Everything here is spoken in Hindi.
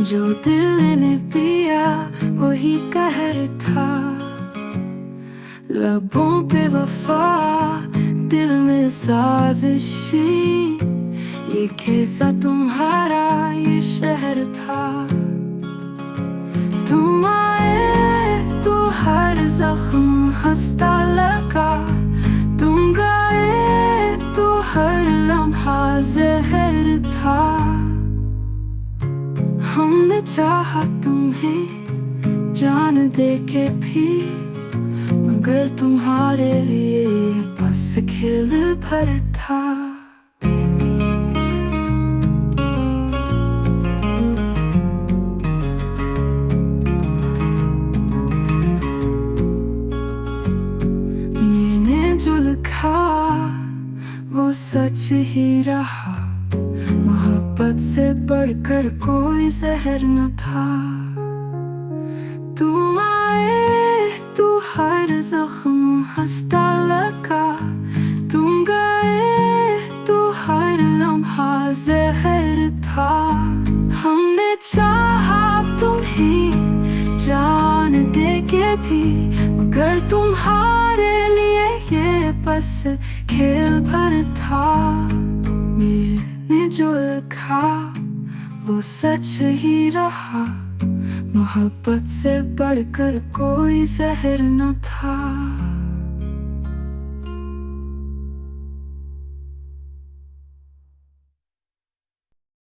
जो दिल ने पिया वही कहर था। लबों पे वफा, दिल में साजिशी, ये कैसा तुम्हारा ये शहर था। तुम आए तो हर जख्म हंसता लगा, तुम गए तो हर लम्हा जहर था। हमने चाहा तुम्हें जान दे के भी, मगर तुम्हारे लिए बस खिल भर था। मैंने जो लिखा वो सच ही रहा, मोहब्बत से बढ़कर कोई जहर न था। तुम आए तो हर जख्म हंसता लगा, तुम गए तो हर लम्हा जहर था। हमने चाहा तुम्हें जान दे के भी, मगर तुम्हारे लिए ये बस खेल भर था। मैंने जो लिखा वो सच ही रहा, मोहब्बत से बढ़कर कोई जहर न था।